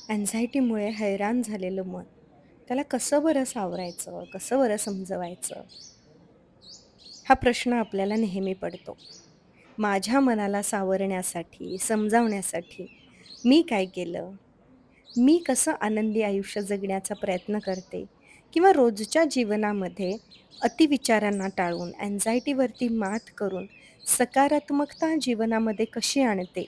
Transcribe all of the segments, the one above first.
अँझायटीमुळे हैराण झालेलं मन, त्याला कसं बरं सावरायचं, कसं बरं समजवायचं? हा प्रश्न आपल्याला नेहमी पडतो. माझ्या मनाला सावरण्यासाठी, समजावण्यासाठी मी काय केलं? मी कसं आनंदी आयुष्य जगण्याचा प्रयत्न करते? किंवा रोजच्या जीवनामध्ये अतिविचारांना टाळून, अँझायटीवरती मात करून सकारात्मकता जीवनामध्ये कशी आणते?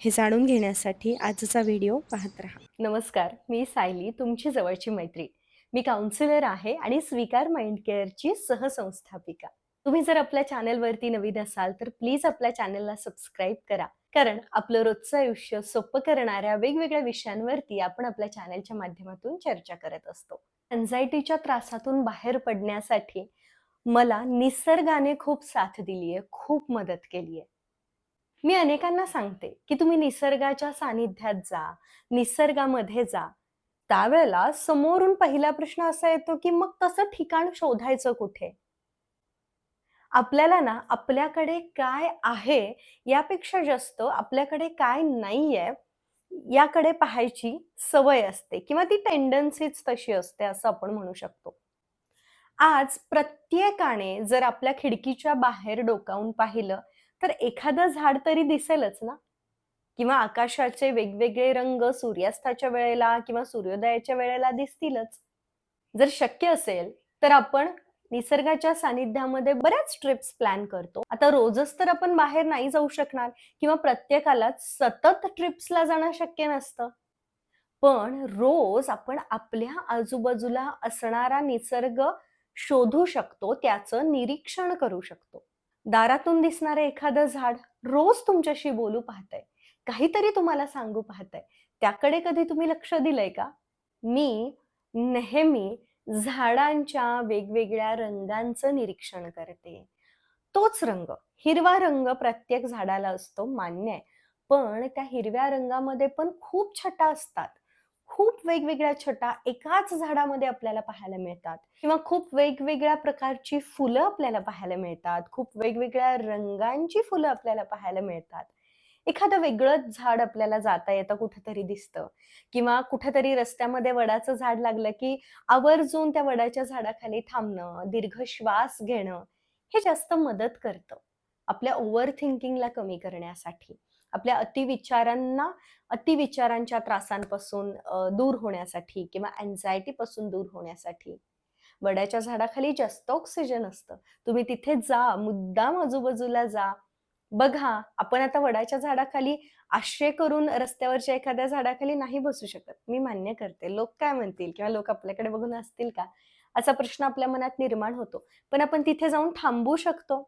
हे जाणून घेण्यासाठी आजचा व्हिडिओ पाहत राहा. नमस्कार, मी सायली, तुमची जवळची मैत्रीण. मी काउन्सिलर आहे आणि स्वीकार माइंड केअरची सहसंस्थापिका. तुम्ही जर आपल्या चॅनलवरती नवीन असाल, तर प्लीज आपल्या चॅनलला सबस्क्राईब करा. कारण आपलं रोजचं आयुष्य सोपं करणाऱ्या वेगवेगळ्या विषयांवरती आपण आपल्या चॅनलच्या माध्यमातून चर्चा करत असतो. अँझायटीच्या त्रासातून बाहेर पडण्यासाठी मला निसर्गाने खूप साथ दिली आहे, खूप मदत केली आहे. मी अनेकांना सांगते, की तुम्ही निसर्गाच्या सानिध्यात जा, निसर्गामध्ये जा. त्यावेळेला समोरून पहिला प्रश्न असा येतो, की मग तसं ठिकाण शोधायचं कुठे? आपल्याला ना आपल्याकडे काय आहे यापेक्षा जास्त आपल्याकडे काय नाहीये याकडे पाहायची सवय असते किंवा ती टेंडन्सीच तशी असते असं आपण म्हणू शकतो. आज प्रत्येकाने जर आपल्या खिडकीच्या बाहेर डोकावून पाहिलं, तर एखादं झाड तरी दिसेलच ना? किंवा आकाशाचे वेगवेगळे रंग सूर्यास्ताच्या वेळेला किंवा सूर्योदयाच्या वेळेला दिसतीलच. जर शक्य असेल, तर आपण निसर्गाच्या सानिध्यामध्ये बऱ्याच ट्रिप्स प्लॅन करतो. आता रोजच तर आपण बाहेर नाही जाऊ शकणार किंवा प्रत्येकालाच सतत ट्रिप्सला जाणं शक्य नसतं. पण रोज आपण आपल्या आजूबाजूला असणारा निसर्ग शोधू शकतो, त्याचं निरीक्षण करू शकतो. दारातून दिसणारं एखादं झाड रोज तुमच्याशी बोलू पाहतंय, काहीतरी तुम्हाला सांगू पाहतंय. त्याकडे कधी तुम्ही लक्ष दिलंय का? मी नेहमी झाडांच्या वेगवेगळ्या रंगांचं निरीक्षण करते. तोच रंग, हिरवा रंग प्रत्येक झाडाला असतो मान्य आहे. पण त्या हिरव्या रंगामध्ये पण खूप छटा असतात. खूप वेगवेगळ्या छटा एकाच झाडामध्ये आपल्याला पाहायला मिळतात किंवा खूप वेगवेगळ्या प्रकारची फुलं आपल्याला पाहायला मिळतात. खूप वेगवेगळ्या रंगांची फुलं आपल्याला पाहायला मिळतात. एखादं वेगळंच झाड आपल्याला जाता येता कुठेतरी दिसतं किंवा कुठेतरी रस्त्यामध्ये वडाचं झाड लागलं, की आवर्जून त्या वडाच्या झाडाखाली थांबणं, दीर्घ श्वास घेणं, हे जास्त मदत करतं. आपल्या ओव्हर थिंकिंगला कमी करण्यासाठी, आपल्या अतिविचारांच्या त्रासांपासून दूर होण्यासाठी किंवा अँक्झायटीपासून दूर होण्यासाठी. वडाच्या झाडाखाली जास्त ऑक्सिजन असतं. तुम्ही तिथे जा, मुद्दाम आजूबाजूला जा. बघा, आपण आता वडाच्या झाडाखाली आश्रय करून रस्त्यावरच्या एखाद्या झाडाखाली नाही बसू शकत. मी मान्य करते. लोक काय म्हणतील किंवा लोक आपल्याकडे बघून हसतील का? असा प्रश्न आपल्या मनात निर्माण होतो. पण आपण तिथे जाऊन थांबू शकतो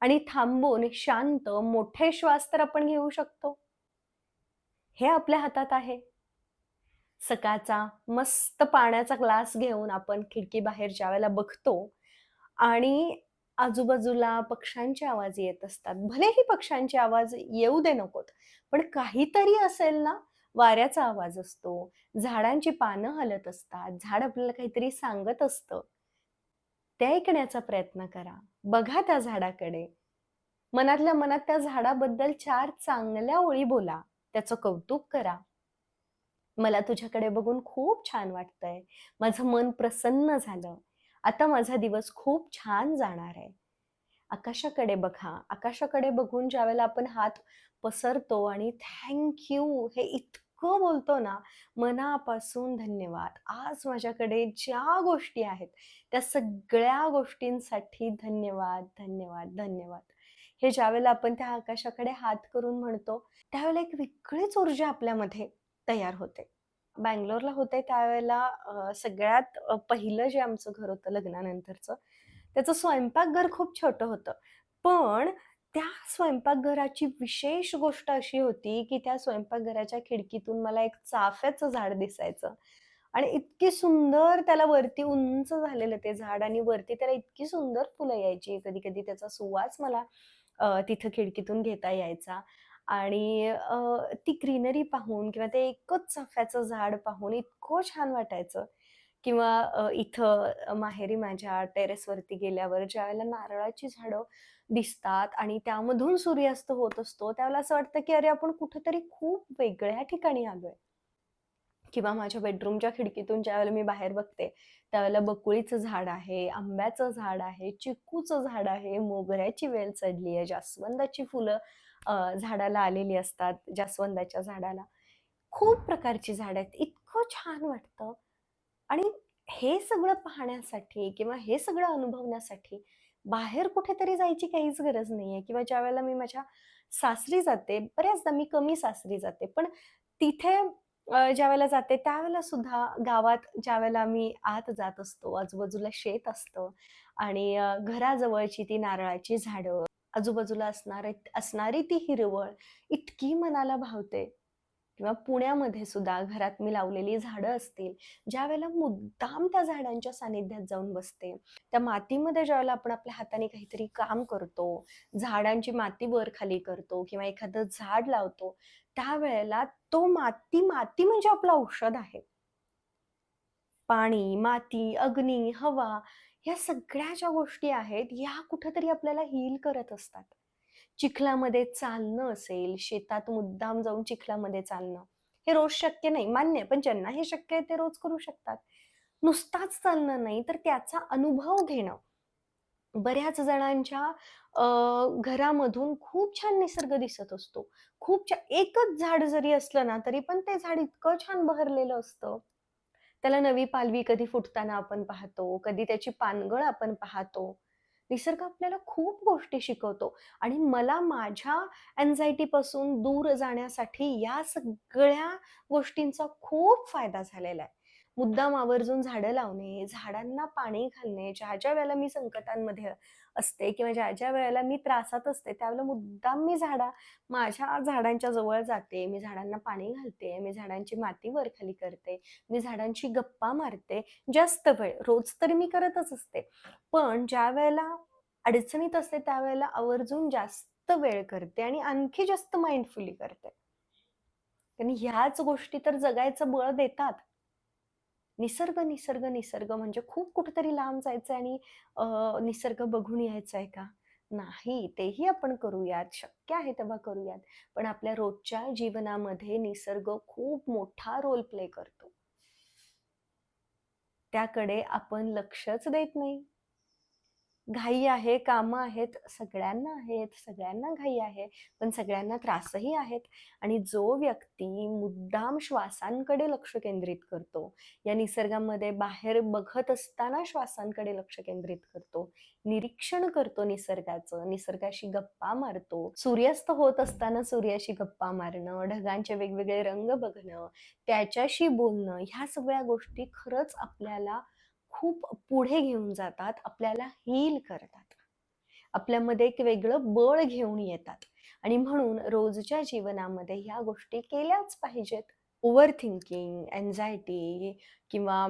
आणि थांबून शांत मोठे श्वास तर आपण घेऊ शकतो. हे आपल्या हातात आहे. सकाळचा मस्त पाण्याचा ग्लास घेऊन आपण खिडकीबाहेर ज्यावेळेला बघतो आणि आजूबाजूला पक्ष्यांचे आवाज येत असतात. भलेही पक्ष्यांचे आवाज येऊ दे नकोत, पण काहीतरी असेल ना, वाऱ्याचा आवाज असतो, झाडांची पानं हलत असतात, झाड आपल्याला काहीतरी सांगत असतं. ते ऐकण्याचा प्रयत्न करा. बघा त्या झाडाकडे. मनातल्या मनात त्या झाडाबद्दल 4 चांगल्या ओळी बोला. त्याचं कौतुक करा. मला तुझ्याकडे बघून खूप छान वाटतंय. माझं मन प्रसन्न झालं. आता माझा दिवस खूप छान जाणार आहे. आकाशाकडे बघा. आकाशाकडे बघून ज्यावेळेला आपण हात पसरतो आणि थँक यू हे इतकं बोलतो ना, मनापासून धन्यवाद. आज माझ्याकडे ज्या गोष्टी आहेत, त्या सगळ्या गोष्टींसाठी धन्यवाद, धन्यवाद, धन्यवाद. हे ज्यावेळेला आपण त्या आकाशाकडे हात करून म्हणतो, त्यावेळेला एक वेगळीच ऊर्जा आपल्यामध्ये तयार होते. बंगलोरला होते त्यावेळेला सगळ्यात पहिलं जे आमचं घर होतं लग्नानंतरचं, त्याचं स्वयंपाकघर खूप छोटं होतं. पण त्या स्वयंपाकघराची विशेष गोष्ट अशी होती, की त्या स्वयंपाकघराच्या खिडकीतून मला एक चाफ्याचं झाड दिसायचं आणि इतकी सुंदर त्याला वरती उंच झालेलं ते झाड आणि वरती त्याला इतकी सुंदर फुलं यायची. कधी-कधी त्याचा सुवास मला तिथं खिडकीतून घेता यायचा. आणि ती ग्रीनरी पाहून किंवा ते एकच चाफ्याचं झाड पाहून इतकं छान वाटायचं. किंवा इथं माहेरी माझ्या टेरेसवरती गेल्यावर ज्यावेळेला नारळाची झाडं दिसतात आणि त्यामधून सूर्यास्त होत असतो, त्यावेळेला असं वाटतं की अरे आपण कुठेतरी खूप वेगळ्या ठिकाणी आलोय. किंवा माझ्या बेडरूमच्या खिडकीतून ज्यावेळेला मी बाहेर बघते, त्यावेळेला बकुळीचं झाड आहे, आंब्याचं झाड आहे, चिकूचं झाड आहे, मोगऱ्याची वेल चढली आहे, जास्वंदाची फुलं झाडाला आलेली असतात, जास्वंदाच्या झाडाला. खूप प्रकारची झाडं आहेत. इतकं छान वाटतं आणि हे सगळं पाहण्यासाठी किंवा हे सगळं अनुभवण्यासाठी बाहेर कुठेतरी जायची काहीच गरज नाहीये किंवा ज्यावेळेला मी माझ्या सासरी जाते, बऱ्याचदा मी कमी सासरी जाते, पण तिथे ज्यावेळेला जाते त्यावेळेला सुद्धा गावात ज्यावेळेला आम्ही आत जात असतो, आजूबाजूला शेत असतं आणि घराजवळची ती नारळाची झाडं, आजूबाजूला असणारी ती हिरवळ इतकी मनाला भावते. किंवा पुण्यामध्ये सुद्धा घरात मी लावलेली झाडं असतील, ज्यावेळेला मुद्दाम त्या झाडांच्या सानिध्यात जाऊन बसते. त्या मातीमध्ये ज्यावेळेला आपण आपल्या हाताने काहीतरी काम करतो, झाडांची माती वर-खाली करतो किंवा एखादं झाड लावतो, त्यावेळेला तो माती म्हणजे आपलं औषध आहे. पाणी, माती, अग्नी, हवा ह्या सगळ्या ज्या गोष्टी आहेत, ह्या कुठेतरी आपल्याला हील करत असतात. चिखलामध्ये चालणं असेल, शेतात मुद्दाम जाऊन चिखलामध्ये चालणं, हे रोज शक्य नाही, मान्य आहे. पण ज्यांना हे शक्य आहे ते रोज करू शकतात. नुसताच चालणं नाही, तर त्याचा अनुभव घेणं. बऱ्याच जणांच्या घरामधून खूप छान निसर्ग दिसत असतो. एकच झाड जरी असलं ना, तरी पण ते झाड इतकं छान बहरलेलं असतं. त्याला नवी पालवी कधी फुटताना आपण पाहतो, कधी त्याची पानगळ आपण पाहतो. निसर्ग आपल्याला खूप गोष्टी शिकवतो आणि मला माझ्या अँक्झायटीपासून दूर जाण्यासाठी या सगळ्या गोष्टींचा खूप फायदा झालेला आहे. मुद्दाम आवर्जून झाडं लावणे, झाडांना पाणी घालणे, ज्या वेळेला मी संकटांमध्ये असते किंवा ज्या वेळेला मी त्रासात असते, त्यावेळेला मुद्दाम माझ्या झाडांच्या जवळ जाते, मी झाडांना पाणी घालते, मी झाडांची माती वर-खाली करते, मी झाडांशी गप्पा मारते. जास्त वेळ, रोज तर मी करतच असते. पण ज्यावेळेला अडचणीत असते त्यावेळेला आवर्जून जास्त वेळ करते आणि आणखी जास्त माइंडफुली करते. कारण ह्याच गोष्टी तर जगायचं बळ देतात. निसर्ग, निसर्ग, निसर्ग म्हणजे खूप कुठेतरी लांब जायचंय आणि निसर्ग बघून यायचंय का? नाही, तेही आपण करूयात, शक्य आहे तेव्हा करूयात. पण आपल्या रोजच्या जीवनामध्ये निसर्ग खूप मोठा रोल प्ले करतो. त्याकडे आपण लक्षच देत नाही. घाई आहे, कामं आहेत, सगळ्यांना घाई आहे, पण सगळ्यांना त्रासही आहेत आणि जो व्यक्ती मुद्दाम श्वासांकडे लक्ष केंद्रित करतो, या निसर्गामध्ये बाहेर बघत असताना श्वासांकडे लक्ष केंद्रित करतो, निरीक्षण करतो निसर्गाचं, निसर्गाशी गप्पा मारतो, सूर्यास्त होत असताना सूर्याशी गप्पा मारणं, ढगांचे वेगवेगळे रंग बघणं, त्याच्याशी बोलणं, ह्या सगळ्या गोष्टी खरंच आपल्याला खूप पुढे घेऊन जातात, आपल्याला हील करतात. आपल्यामध्ये एक वेगळं बळ घेऊन येतात आणि म्हणून रोजच्या जीवनामध्ये ह्या गोष्टी केल्याच पाहिजेत. ओव्हर थिंकिंग, अँक्झायटी किंवा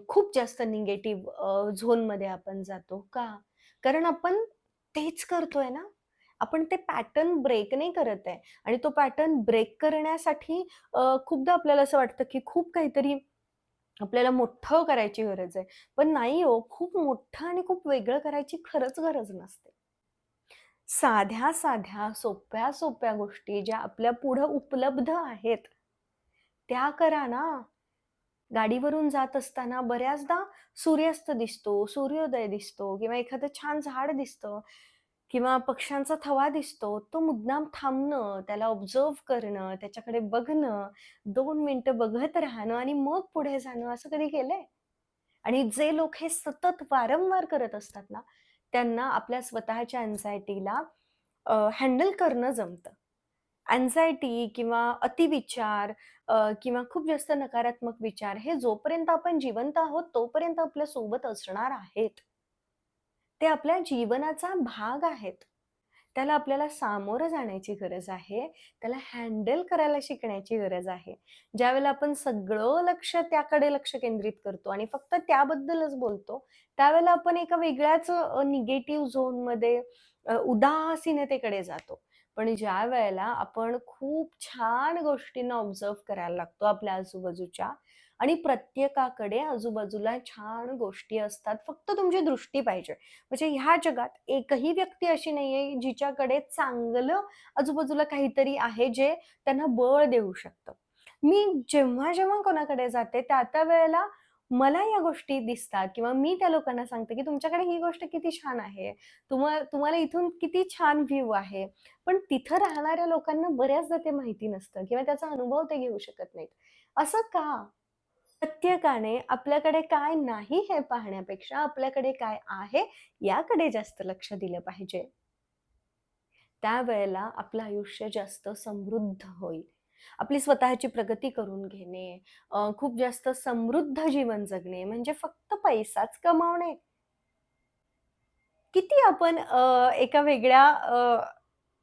खूप जास्त निगेटिव्ह झोनमध्ये आपण जातो. का? कारण आपण तेच करतोय ना. आपण ते पॅटर्न ब्रेक नाही करत आहे आणि तो पॅटर्न ब्रेक करण्यासाठी खूपदा आपल्याला असं वाटतं, की खूप काहीतरी आपल्याला मोठं करायची गरज आहे. पण नाही हो, खूप मोठं आणि खूप वेगळं करायची खरंच गरज नसते. साध्या-साध्या, सोप्या-सोप्या गोष्टी ज्या आपल्या पुढं उपलब्ध आहेत, त्या करा ना. गाडीवरून जात असताना बऱ्याचदा सूर्यास्त दिसतो, सूर्योदय दिसतो किंवा एखादं छान झाड दिसतं किंवा पक्ष्यांचा थवा दिसतो. तो मुद्दाम थांबणं, त्याला ऑब्झर्व्ह करणं, त्याच्याकडे बघणं, 2 मिनिटं बघत राहणं आणि मग पुढे जाणं, असं कधी केलंय? आणि जे लोक हे सतत वारंवार करत असतात ना, त्यांना आपल्या स्वतःच्या अँक्झायटीला हँडल करणं जमतं. अँक्झायटी किंवा अतिविचार किंवा खूप जास्त नकारात्मक विचार हे जोपर्यंत आपण जिवंत आहोत, तोपर्यंत आपल्या सोबत असणार आहेत. ते आपल्या जीवनाचा भाग आहेत. त्याला आपल्याला सामोरं जाण्याची गरज आहे. त्याला हँडल करायला शिकण्याची गरज आहे. ज्यावेळेला आपण सगळं त्याकडे लक्ष केंद्रित करतो आणि फक्त त्याबद्दलच बोलतो, त्यावेळेला आपण एका वेगळ्याच निगेटिव्ह झोनमध्ये उदासीनतेकडे जातो. पण ज्यावेळेला आपण खूप छान गोष्टींना ऑब्झर्व्ह करायला लागतो आपल्या आजूबाजूच्या आणि प्रत्येकाकडे आजूबाजूला छान गोष्टी असतात. फक्त तुमची दृष्टी पाहिजे. म्हणजे ह्या जगात एकही व्यक्ती अशी नाहीये जिच्याकडे चांगलं आजूबाजूला काहीतरी आहे जे त्यांना बळ देऊ शकतं. मी जेव्हा कोणाकडे जाते त्या वेळेला मला या गोष्टी दिसतात किंवा मी त्या लोकांना सांगते, की तुमच्याकडे ही गोष्ट किती छान आहे. तुम्हाला इथून किती छान व्ह्यू आहे. पण तिथं राहणाऱ्या लोकांना बऱ्याचदा ते माहिती नसतं किंवा त्याचा अनुभव ते घेऊ शकत नाहीत. असं का? प्रत्येकाने आपल्याकडे काय नाही हे पाहण्यापेक्षा आपल्याकडे काय आहे याकडे जास्त लक्ष दिलं पाहिजे. त्यावेळेला आपलं आयुष्य जास्त समृद्ध होईल. आपली स्वतःची प्रगती करून घेणे, खूप जास्त समृद्ध जीवन जगणे म्हणजे फक्त पैसाच कमावणे. किती आपण एका वेगळ्या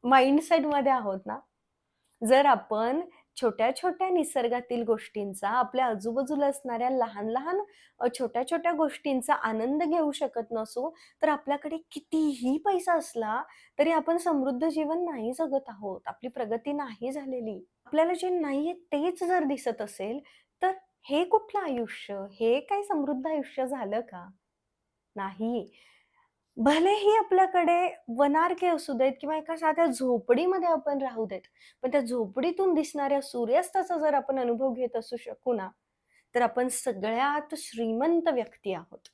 माइंडसेटमध्ये आहोत ना. जर आपण छोट्या-छोट्या निसर्गातील गोष्टींचा, आपल्या आजूबाजूला असणाऱ्या लहान-लहान छोट्या-छोट्या गोष्टींचा आनंद घेऊ शकत नसू, तर आपल्याकडे कितीही पैसा असला, तरी आपण समृद्ध जीवन नाही जगत आहोत. आपली प्रगती नाही झालेली. आपल्याला जे नाहीये तेच जर दिसत असेल, तर हे कुठलं आयुष्य? हे काही समृद्ध आयुष्य झालं का? नाही. भलेही आपल्याकडे वनारके असू देत किंवा एका साध्या झोपडीमध्ये आपण राहू देत. पण त्या झोपडीतून दिसणाऱ्या सूर्यास्ताचा जर आपण अनुभव घेत असू शकू ना, तर आपण सगळ्यात श्रीमंत व्यक्ती आहोत.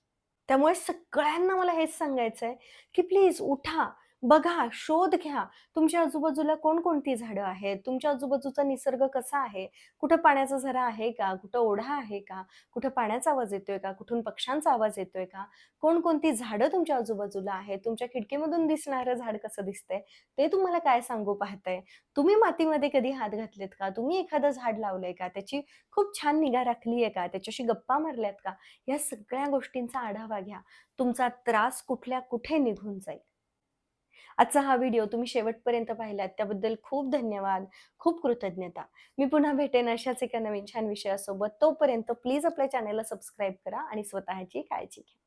त्यामुळे सगळ्यांना मला हेच सांगायचंय, की प्लीज उठा, बघा, शोध घ्या. तुमच्या आजूबाजूला कोणकोणती झाडं आहेत? तुमच्या आजूबाजूचा निसर्ग कसा आहे? कुठं पाण्याचा झरा आहे का? कुठं ओढा आहे का? कुठं पाण्याचा आवाज येतोय का? कुठून पक्ष्यांचा आवाज येतोय का? कोणकोणती झाडं तुमच्या आजूबाजूला आहेत? तुमच्या खिडकीमधून दिसणारं झाड कसं दिसतंय? ते तुम्हाला काय सांगू पाहतंय? तुम्ही मातीमध्ये कधी हात घातलेत का? तुम्ही एखादं झाड लावलंय का? त्याची खूप छान निगा राखली आहे का? त्याच्याशी गप्पा मारल्यात का? या सगळ्या गोष्टींचा आढावा घ्या. तुमचा त्रास कुठल्या कुठे निघून जाईल. आजचा हा व्हिडिओ तुम्ही शेवटपर्यंत पाहिलात त्याबद्दल खूप धन्यवाद. खूप कृतज्ञता. मी पुन्हा भेटेन अशाच एका नवीन छान विषयासोबत. तोपर्यंत प्लीज आपल्या चॅनलला सबस्क्राईब करा आणि स्वतःची काळजी घ्या.